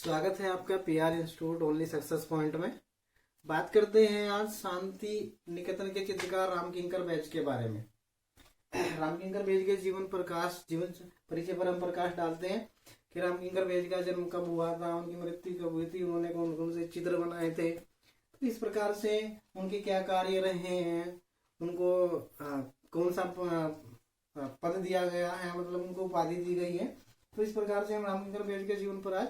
स्वागत है आपका PR institute only success point में। बात करते हैं आज शांति निकेतन के चित्रकार रामकिंकर बैज के बारे में। रामकिंकर बैज के जीवन परिचय पर हम प्रकाश डालते हैं कि रामकिंकर बैज का जन्म कब हुआ था, उनकी मृत्यु कब हुई थी, उन्होंने कौन कौन से चित्र बनाए थे, तो इस प्रकार से उनके क्या कार्य रहे हैं, उनको कौन सा पद दिया गया है, मतलब उनको उपाधि दी गई है। तो इस प्रकार से हम रामकिंकर बैज के जीवन पर आज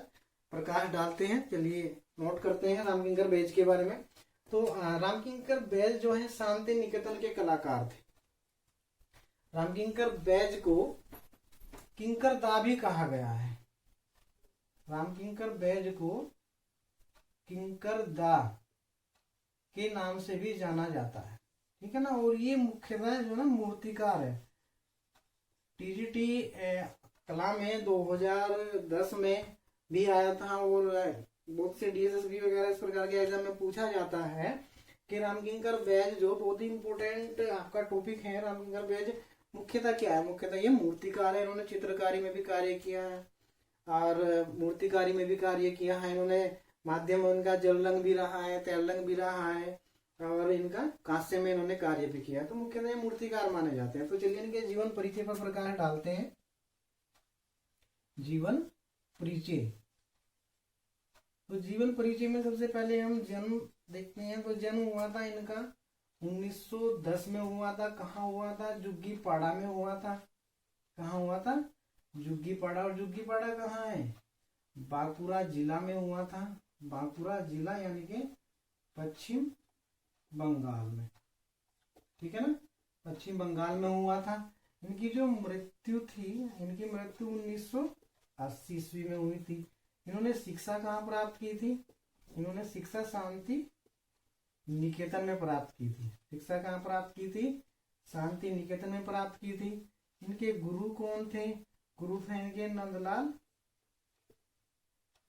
प्रकाश डालते हैं। चलिए नोट करते हैं रामकिंकर बैज के बारे में। तो रामकिंकर बैज जो है शांति निकेतन के कलाकार थे। रामकिंकर बैज को किंकर दा भी कहा गया है। रामकिंकर बैज को किंकर दा के नाम से भी जाना जाता है, ठीक है ना। और ये मुख्यतः जो ना मूर्तिकार है। टीजीटी कला में 2010 में भी आया था और बहुत से डीएसएसबी वगैरह इस प्रकार के एग्जाम में पूछा जाता है कि रामकिंकर बैज जो बहुत ही इंपॉर्टेंट आपका टॉपिक है। रामकिंकर बैज मुख्यतः क्या है? मुख्यतः ये मूर्तिकार है। इन्होंने चित्रकारी में भी कार्य किया है और मूर्तिकारी में भी कार्य किया है। इन्होंने माध्यम उनका जल रंग भी रहा है, तेल रंग भी रहा है और इनका कांस्य में इन्होंने कार्य भी किया। तो मुख्यतः मूर्तिकार माने जाते हैं। तो चलिए इनके जीवन परिचय पर प्रकाश डालते हैं। जीवन परिचय। तो जीवन परिचय में सबसे पहले हम जन्म देखते हैं। तो जन्म हुआ था इनका 1910 में हुआ था। कहाँ हुआ था? जुग्गीपाड़ा में हुआ था। कहाँ हुआ था? जुग्गीपाड़ा। और जुग्गीपाड़ा कहाँ है? बांकुड़ा जिला में हुआ था। बांकुड़ा जिला यानी कि पश्चिम बंगाल में, ठीक है ना, पश्चिम बंगाल में हुआ था। इनकी जो मृत्यु थी, इनकी मृत्यु 1980 ईस्वी में हुई थी। इन्होंने शिक्षा कहाँ प्राप्त की थी? इन्होंने शिक्षा शांति निकेतन में प्राप्त की थी। शिक्षा कहाँ प्राप्त की थी? शांति निकेतन में प्राप्त की थी। इनके गुरु कौन थे? गुरु थे इनके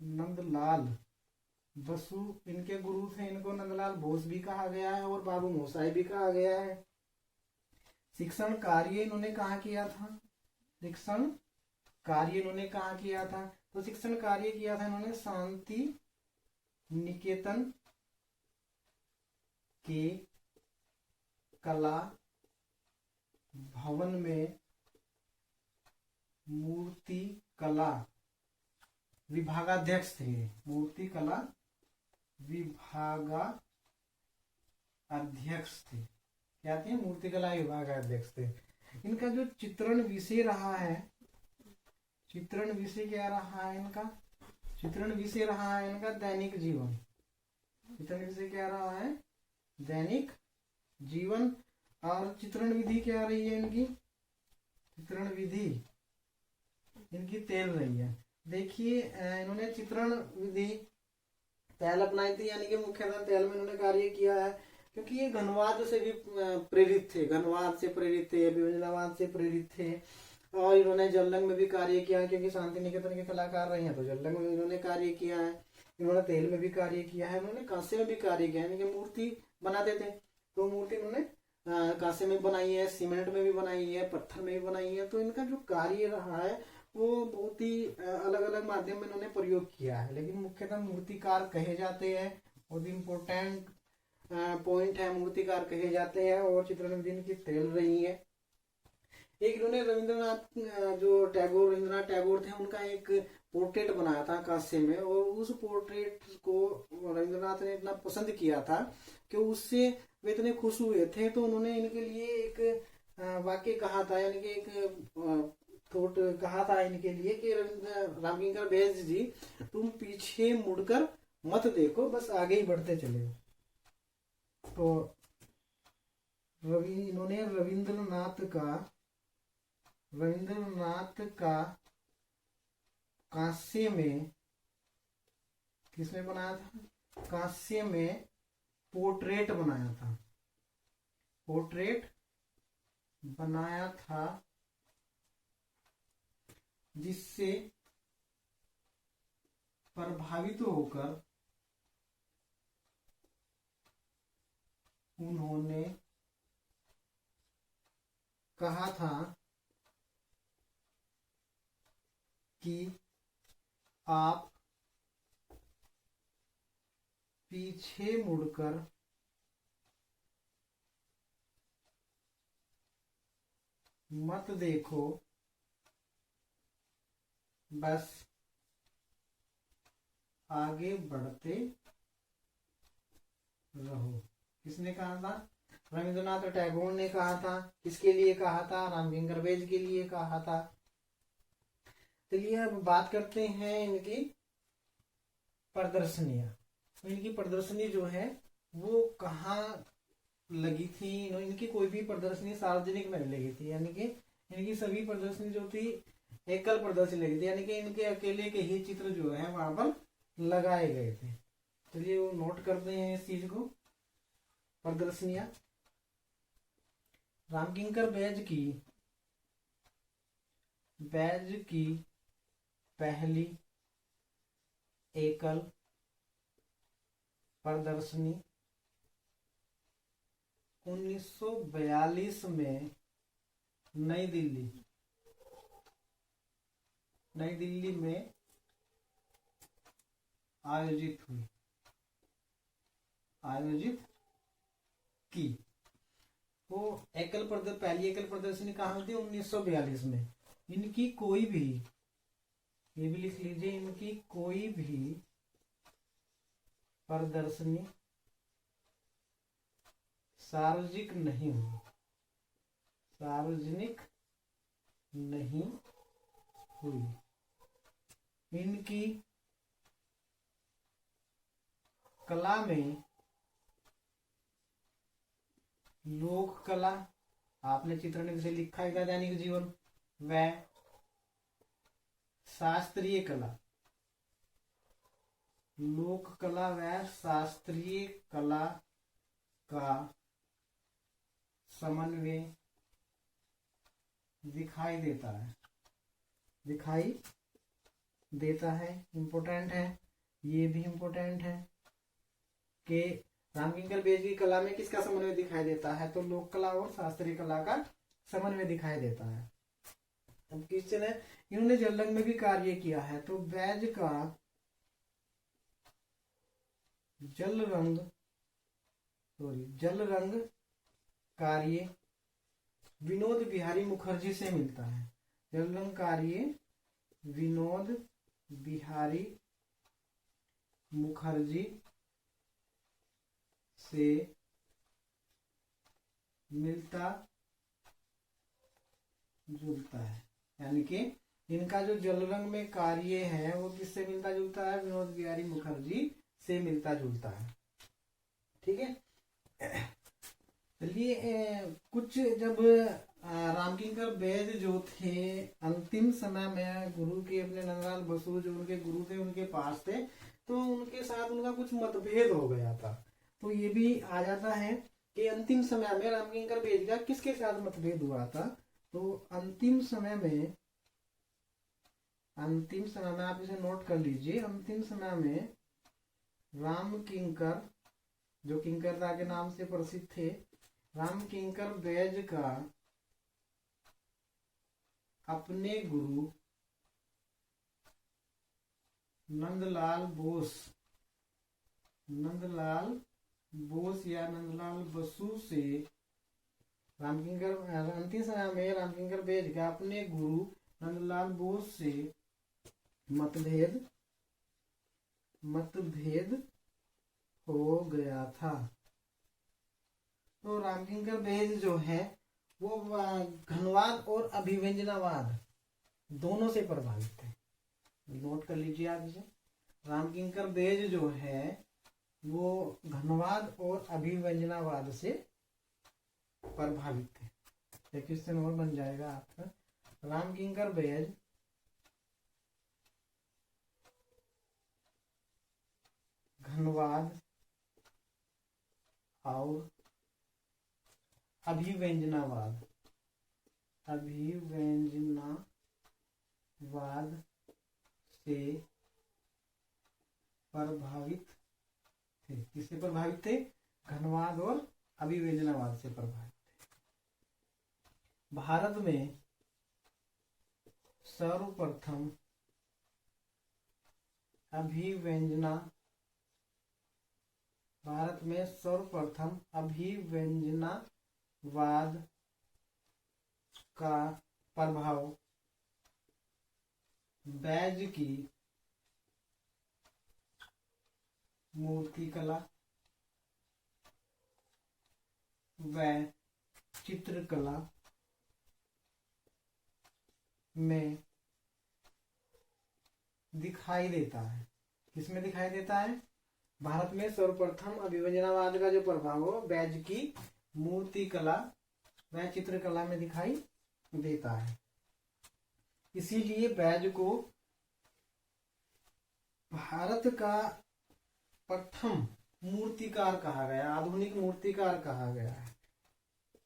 नंदलाल बसु इनके गुरु थे। इनको नंदलाल बोस भी कहा गया है और बाबू मोसाई भी कहा गया है। शिक्षण कार्य इन्होंने कहाँ किया था? शिक्षण कार्य इन्होंने कहाँ किया था? तो शिक्षण कार्य किया था इन्होंने शांति निकेतन के कला भवन में मूर्ति कला विभागाध्यक्ष थे। मूर्ति कला विभागाध्यक्ष थे। क्या थे? मूर्ति कला विभागाध्यक्ष थे। इनका जो चित्रण विषय रहा है, चित्रण विषय क्या रहा है इनका? चित्रण विषय रहा है इनका दैनिक जीवन। चित्रण विषय क्या रहा है? दैनिक जीवन। और चित्रण विधि क्या रही है इनकी? चित्रण विधि इनकी तेल रही है। देखिए इन्होंने चित्रण विधि तेल अपनाई थी, यानी कि मुख्यतः तेल में इन्होंने कार्य किया है क्योंकि ये घनवाद से भी प्रेरित थे। घनवाद से प्रेरित थे, विभिन्नवाद से प्रेरित थे। और इन्होंने जल रंग में भी कार्य किया क्योंकि शांति निकेतन के कलाकार रहे हैं, तो जल रंग में इन्होंने कार्य किया है। इन्होंने तेल में भी कार्य किया है। इन्होंने कांस्य में भी कार्य किया है, यानी कि मूर्ति बनाते थे तो मूर्ति इन्होंने कांस्य में बनाई है, सीमेंट में भी बनाई है, पत्थर में भी बनाई है। तो इनका जो कार्य रहा है वो बहुत ही अलग अलग माध्यम में इन्होंने प्रयोग किया है, लेकिन मुख्यतः मूर्तिकार कहे जाते हैं। बहुत इम्पोर्टेंट पॉइंट है, मूर्तिकार कहे जाते हैं। और चित्रण विधि इनकी तेल रही है। एक इन्होंने रविंद्रनाथ जो रविंद्रनाथ टैगोर थे, उनका एक पोर्ट्रेट बनाया था कांस्य में। और उस पोर्ट्रेट को रविंद्रनाथ ने इतना पसंद किया था कि उससे वे इतने खुश हुए थे, तो उन्होंने इनके लिए एक वाक्य कहा था, यानी कि एक थोट कहा था इनके लिए कि रामकिंकर बैज जी, तुम पीछे मुड़कर मत देखो, बस आगे ही बढ़ते चले। तो इन्होंने रविंद्रनाथ का कांस्य में, किसमें बनाया था? कांस्य में पोर्ट्रेट बनाया था। पोर्ट्रेट बनाया था जिससे प्रभावित होकर उन्होंने कहा था कि आप पीछे मुड़कर मत देखो, बस आगे बढ़ते रहो। किसने कहा था? रविंद्रनाथ टैगोर ने कहा था। किसके लिए कहा था? रामकिंकर बेज के लिए कहा था। चलिए अब बात करते हैं इनकी प्रदर्शनियां। तो इनकी प्रदर्शनी जो है वो कहाँ लगी थी? इनकी कोई भी प्रदर्शनी सार्वजनिक में लगी थी, यानी कि इनकी सभी प्रदर्शनी जो थी एकल प्रदर्शनी लगी थी, यानी कि इनके अकेले के ही चित्र जो है वहां पर लगाए गए थे। चलिए वो नोट करते हैं इस चीज को। प्रदर्शनियां रामकिंकर बैज की पहली एकल प्रदर्शनी 1942 में नई दिल्ली में आयोजित की। वो पहली एकल प्रदर्शनी कहाँ हुई थी? 1942 में। इनकी कोई भी, ये भी लिख लीजिए, इनकी कोई भी प्रदर्शनी सार्वजनिक नहीं हुई। इनकी कला में लोक कला, आपने चित्रण में से लिखा है दैनिक जीवन, व शास्त्रीय कला, लोक कला व शास्त्रीय कला का समन्वय दिखाई देता है। इंपोर्टेंट है, ये भी इंपोर्टेंट है कि रामकिंकर बेज की कला में किसका समन्वय दिखाई देता है? तो लोक कला और शास्त्रीय कला का समन्वय दिखाई देता है। अब क्वेश्चन है, इन्होंने जल रंग में भी कार्य किया है, तो बैज का जल रंग कार्य विनोद बिहारी मुखर्जी से मिलता है। जल रंग कार्य विनोद बिहारी मुखर्जी से मिलता जुलता है, यानी कि इनका जो जल रंग में कार्य है वो किससे मिलता जुलता है? विनोद बिहारी मुखर्जी से मिलता जुलता है। ठीक है। चलिए कुछ जब रामकिंकर बेज जो थे अंतिम समय में गुरु के, अपने नंदलाल बसु जो उनके गुरु थे उनके पास थे, तो उनके साथ उनका कुछ मतभेद हो गया था। तो ये भी आ जाता है कि अंतिम समय में रामकिंकर बेज का किसके साथ मतभेद हुआ था? तो अंतिम समय में आप इसे नोट कर लीजिए। अंतिम समय में रामकिंकर, जो किंकरदा के नाम से प्रसिद्ध थे, रामकिंकर बेज का अपने गुरु नंदलाल बोस या नंदलाल बसु से अंतिम समय में रामकिंकर बेज का अपने गुरु नंदलाल बोस से मतभेद हो गया था। तो रामकिंकर बेज जो है वो घनवाद और अभिव्यंजनावाद दोनों से प्रभावित थे। नोट कर लीजिए आप इसे। रामकिंकर बेज जो है वो घनवाद और अभिव्यंजनावाद से प्रभावित थे। एक क्वेश्चन और बन जाएगा आपका। रामकिंकर बेज घनवाद और अभिव्यंजनावाद से प्रभावित थे। किससे प्रभावित थे? घनवाद और अभिव्यंजनावाद से प्रभावित थे। भारत में सर्वप्रथम अभिव्यंजनावाद भारत में सर्वप्रथम अभिव्यंजनावाद का प्रभाव बैज की मूर्तिकला व चित्रकला में दिखाई देता है। किसमें दिखाई देता है? भारत में सर्वप्रथम अभिव्यंजनावाद का जो प्रभाव हो बैज की मूर्तिकला व चित्रकला में दिखाई देता है। इसीलिए बैज को भारत का प्रथम मूर्तिकार कहा गया, आधुनिक मूर्तिकार कहा गया है।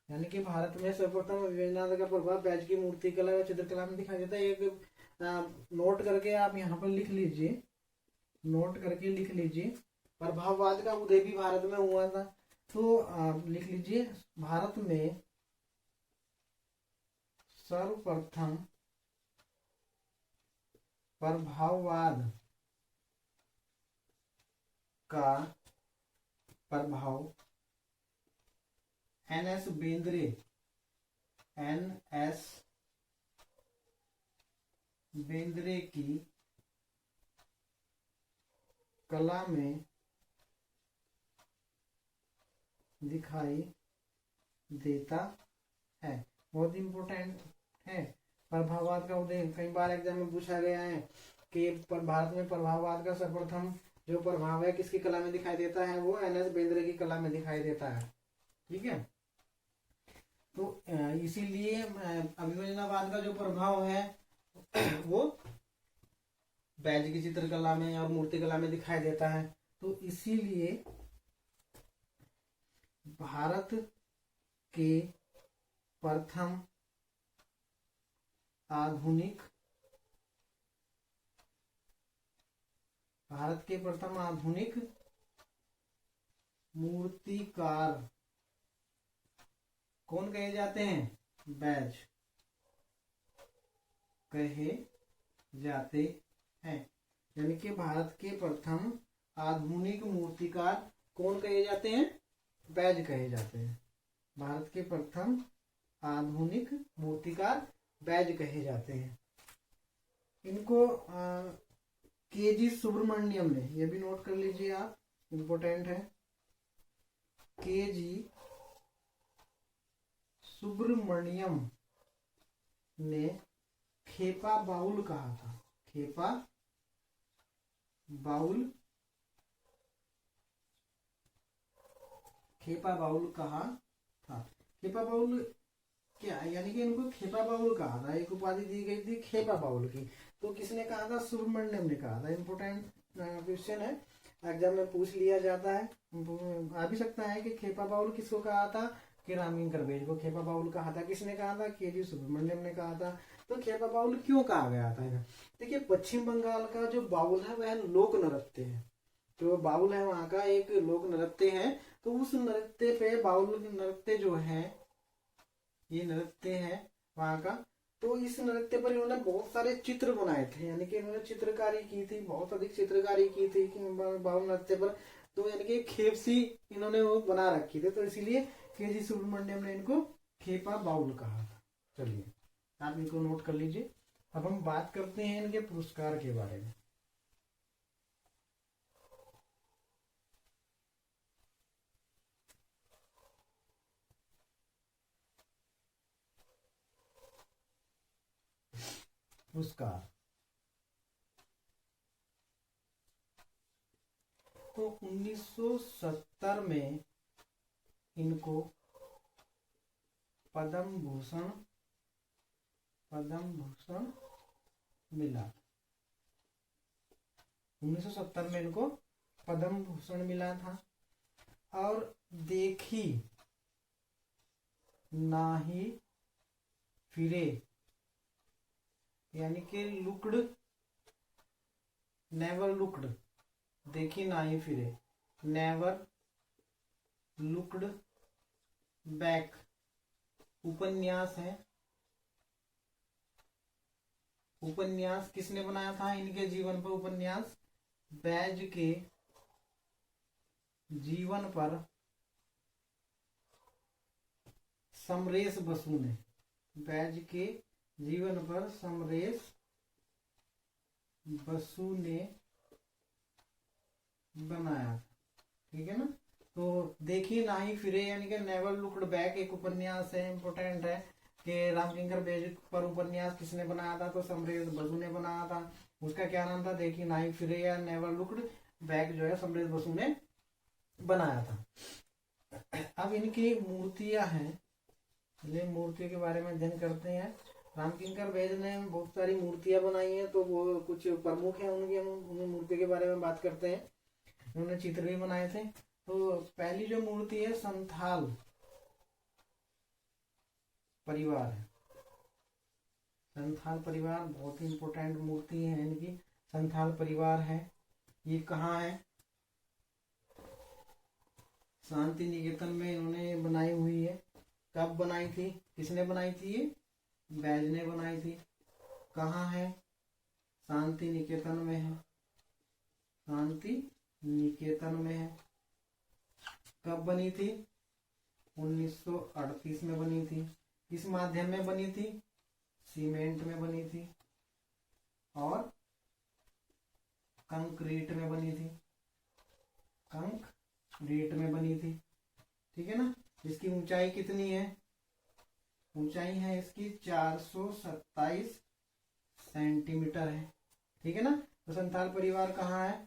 यानी कि भारत में सर्वप्रथम अभिव्यंजनावाद का प्रभाव बैज की मूर्तिकला व चित्रकला में दिखाई देता है। एक नोट करके आप यहाँ पर लिख लीजिए, नोट करके लिख लीजिए। प्रभाववाद का उदय भी भारत में हुआ था, तो लिख लीजिए भारत में सर्वप्रथम प्रभाववाद का प्रभाव एन.एस. बेंद्रे की कला में दिखाई देता है। बहुत इंपॉर्टेंट है प्रभाववाद का उदय। कई बार एग्जाम में पूछा गया है कि भारत में प्रभाववाद का सर्वप्रथम जो प्रभाव है किसकी कला में दिखाई देता है, वो एन.एस. बेंद्रे की कला में दिखाई देता है। ठीक है, तो इसीलिए अभिव्यंजनावाद का जो प्रभाव है वो बैज की चित्रकला में और मूर्तिकला में दिखाई देता है। तो इसीलिए भारत के प्रथम आधुनिक मूर्तिकार कौन कहे जाते हैं? बैज कहे जाते हैं। यानी कि भारत के प्रथम आधुनिक मूर्तिकार कौन कहे जाते हैं? बैज कहे जाते हैं। भारत के प्रथम आधुनिक मूर्तिकार बैज कहे जाते हैं। इनको के.जी. सुब्रमण्यम ने, ये भी नोट कर लीजिए आप, इंपॉर्टेंट है। के.जी. सुब्रमण्यम ने खेपा बाउल कहा था। खेपा बाउल कहा था। खेपा बाउल क्या, यानी कि इनको खेपा बाउल कहा था। एक उपाधि दी गई थी खेपा बाउल की। तो किसने कहा था? सुब्रमण्यम ने कहा था। इंपोर्टेंट क्वेश्चन है, एग्जाम में पूछ लिया जाता है। आ भी सकता है कि खेपा बाउल किसको कहा था? कि रामकिंकर बेज को खेपा बाउल कहा था। किसने कहा था? के.जी. सुब्रमण्यम ने कहा था। तो खेपा बाउल क्यों कहा गया था? देखिए, पश्चिम बंगाल का जो बाउल है वह लोक नृत्य है। जो बाउल है वहां का एक लोक नृत्य है। तो उस नृत्य पे, बाउल नृत्य जो है, ये नृत्य है वहां का। तो इस नृत्य पर इन्होंने बहुत सारे चित्र बनाए थे। यानी कि इन्होंने चित्रकारी की थी, बहुत अधिक चित्रकारी की थी बाउल नृत्य पर। तो यानी कि खेप सी इन्होंने वो बना रखी थी। तो इसीलिए के.जी. सुब्रमण्यम ने इनको खेपा बाउल कहा था। चलिए, आप इनको नोट कर लीजिए। अब हम बात करते हैं इनके पुरस्कार के बारे में। पुरस्कार तो 1970 में इनको पद्म भूषण मिला। 1970 में इनको पद्म भूषण मिला था। और देखी नाही फिरे, यानी कि लुक्ड, नेवर लुक्ड, देखी नाही फिरे, नेवर लुक्ड बैक उपन्यास है। उपन्यास किसने बनाया था? इनके जीवन पर उपन्यास बैज के जीवन पर समरेश बसु ने, बैज के जीवन पर समरेश बसु ने बनाया। ठीक है ना। तो देखिए ना ही फिरे, यानी कि नेवर लुक्ड बैक एक उपन्यास है, इम्पोर्टेंट है कि रामकिंकर बेज पर उपन्यास किसने बनाया था, तो समरेश बसु ने बनाया था। उसका क्या नाम था, देखिए ना ही फिरे या नेवर लुक्ड बैक जो है समरेश बसु ने बनाया था। अब इनकी मूर्तियां हैं, चलिए मूर्तियों के बारे में अध्ययन करते हैं। रामकिंकर बेज ने बहुत सारी मूर्तियां बनाई हैं, तो वो कुछ प्रमुख हैं उनकी, हम उन मूर्तियों के बारे में बात करते हैं। उन्होंने चित्र भी बनाए थे। तो पहली जो मूर्ति है संथाल परिवार है। संथाल परिवार बहुत ही इंपॉर्टेंट मूर्ति है इनकी। संथाल परिवार है, ये कहाँ है, शांति निकेतन में इन्होंने बनाई हुई है। कब बनाई थी, किसने बनाई थी, ये बैज ने बनाई थी। कहाँ है, शांति निकेतन में है, शांति निकेतन में है। कब बनी थी, 1938 में बनी थी। किस माध्यम में बनी थी, सीमेंट में बनी थी और कंक्रीट में बनी थी, कंक्रीट में बनी थी। ठीक है ना। इसकी ऊंचाई कितनी है, ऊंचाई है इसकी 427 सेंटीमीटर है। ठीक है ना। तो संथाल परिवार कहाँ है,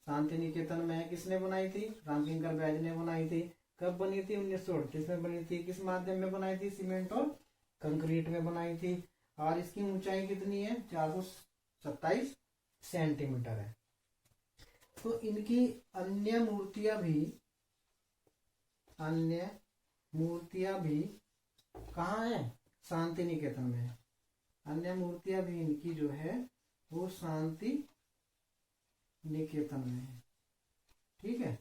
शांति निकेतन में है। किसने बनाई थी, रामकिंकर बैज ने बनाई थी। कब बनी थी, 1938 में बनी थी। किस माध्यम में बनाई थी, सीमेंट और कंक्रीट में बनाई थी। और इसकी ऊंचाई कितनी है, 427 सेंटीमीटर है। तो इनकी अन्य मूर्तियां भी कहाँ है, शांति निकेतन में है। अन्य मूर्तियां भी इनकी जो है वो शांति निकेतन में है। ठीक है।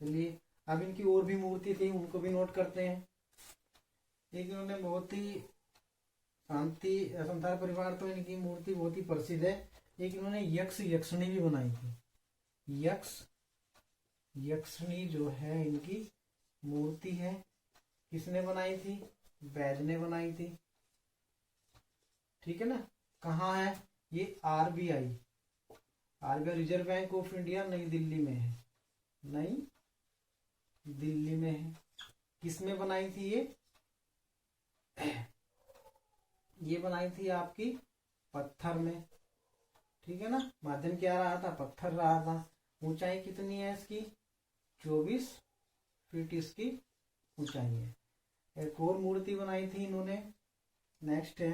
चलिए अब इनकी और भी मूर्ति थी, उनको भी नोट करते हैं। एक इन्होंने बहुत ही शांति संथाल परिवार, तो इनकी मूर्ति बहुत ही प्रसिद्ध है। एक इन्होंने यक्ष यक्षिणी भी बनाई थी। यक्ष यक्षिणी जो है इनकी मूर्ति है। किसने बनाई थी, बैज ने बनाई थी। ठीक है ना। कहाँ है, ये RBI reserve bank of India नई दिल्ली में है, नई दिल्ली में है। किसमें बनाई थी ये बनाई थी आपकी पत्थर में। ठीक है ना। माध्यम क्या रहा था, पत्थर रहा था। ऊंचाई कितनी है इसकी, 24 फीट इसकी ऊंचाई है। एक और मूर्ति बनाई थी इन्होंने, नेक्स्ट है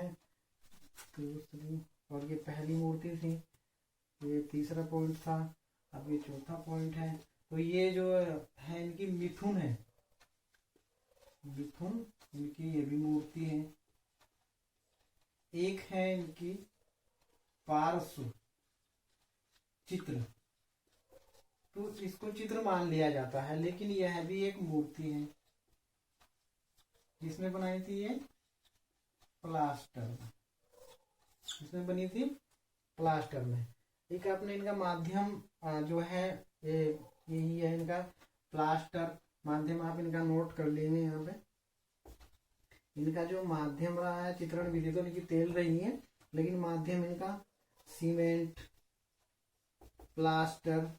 दूसरी, और ये पहली मूर्ति थी, ये तीसरा पॉइंट था, अब ये चौथा पॉइंट है। तो ये जो है इनकी मिथुन है, मिथुन इनकी ये भी मूर्ति है। एक है इनकी पार्श्व चित्र, तो इसको चित्र मान लिया जाता है, लेकिन यह भी एक मूर्ति है। जिसने बनाई थी ये प्लास्टर में, इसमें बनी थी प्लास्टर में। एक आपने इनका माध्यम जो है यही है इनका प्लास्टर माध्यम, आप इनका नोट कर लेंगे। यहाँ पे इनका जो माध्यम रहा है, चित्रण विधि तो इनकी तेल रही है, लेकिन माध्यम इनका सीमेंट, प्लास्टर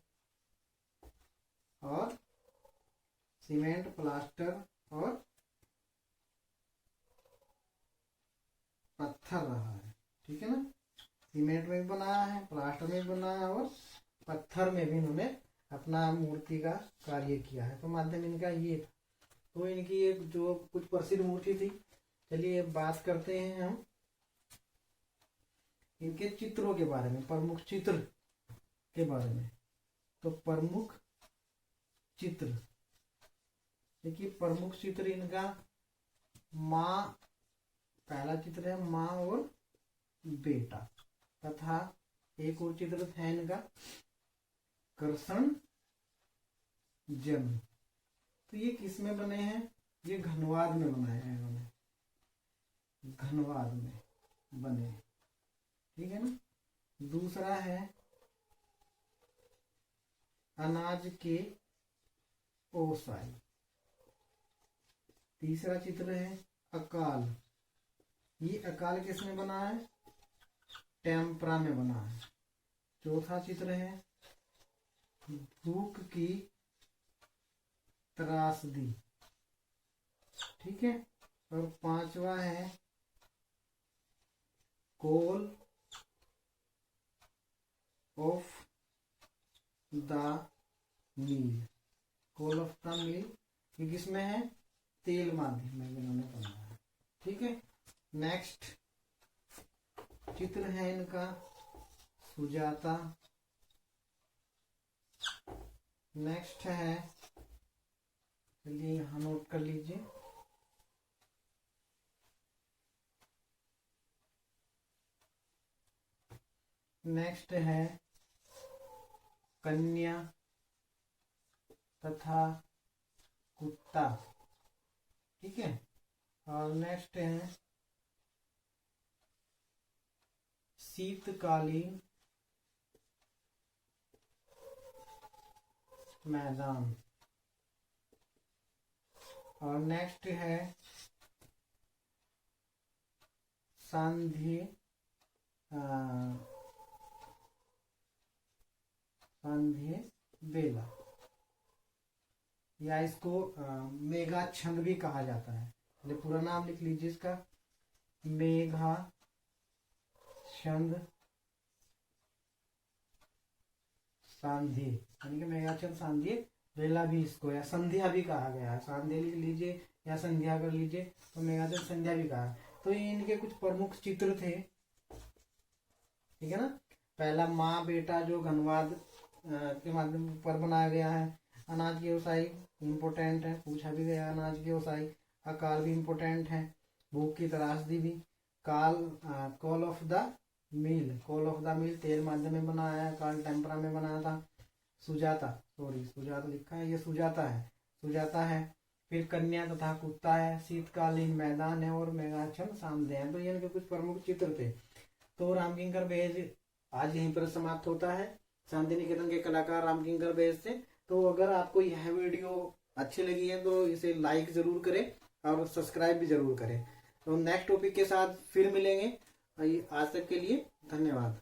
और सीमेंट, प्लास्टर और पत्थर रहा है। ठीक है ना। सीमेंट में भी बनाया है, प्लास्टर में भी बनाया है और पत्थर में भी इन्होंने अपना मूर्ति का कार्य किया है। तो माध्यम इनका ये था। तो इनकी एक जो कुछ प्रसिद्ध मूर्ति थी। चलिए बात करते हैं हम इनके चित्रों के बारे में, प्रमुख चित्र के बारे में। तो प्रमुख चित्र देखिए, प्रमुख चित्र इनका माँ, पहला चित्र है माँ और बेटा, तथा एक और चित्र है इनका कृष्ण जन्म। तो ये किस में बने हैं, ये घनवाद में बनाए हैं इन्होंने, घनवाद में बने हैं। ठीक है ना। दूसरा है अनाज के ओसाई। तीसरा चित्र है अकाल। ये अकाल किसमें बना है? टेम्परा में बना है। चौथा चित्र है भूख की त्रासदी। ठीक है। और पांचवा है call of the meal. Call of the meal ये किसमें है? तेल माध्यम में इन्होंने बनाया है। ठीक है। नेक्स्ट चित्र है इनका सुजाता। नेक्स्ट है, चलिए यहाँ नोट कर लीजिए, नेक्स्ट है कन्या तथा कुत्ता। ठीक है। और नेक्स्ट है शीतकालीन मैदान। और नेक्स्ट है सांध्य बेला, या इसको मेघा छंद भी कहा जाता है। पूरा नाम लिख लीजिए इसका, मेघा छंद सांध्य, यानी कि मेघाछंद सांध्य बेला भी इसको, या संध्या भी कहा गया है। सांध्य लिख लीजिए या संध्या कर लीजिए, तो मेघाछंद संध्या भी कहा है। तो ये इनके कुछ प्रमुख चित्र थे। ठीक है ना। पहला माँ बेटा जो घनवाद के माध्यम पर बनाया गया है। अनाज की ओसाई इम्पोर्टेंट है, पूछा भी गया अनाज की ओसाई। अकाल भी इम्पोर्टेंट है, भूख की त्रासदी भी। Call of the meal, call of the meal तेल माध्यम में बनाया है, काल टेम्परा में बनाया था। सुजाता लिखा है, ये सुजाता है। फिर कन्या तथा कुत्ता है, शीतकालीन मैदान है, और मेघाछंद सांध्य है। तो ये इनके कुछ प्रमुख चित्र थे। तो रामकिंकर बेहज आज यहीं पर समाप्त होता है, शांति निकेतन के कलाकार रामकिंकर बेहज से। तो अगर आपको यह वीडियो अच्छी लगी है तो इसे लाइक जरूर करें और सब्सक्राइब भी जरूर करें। तो नेक्स्ट टॉपिक के साथ फिर मिलेंगे। आज तक के लिए धन्यवाद।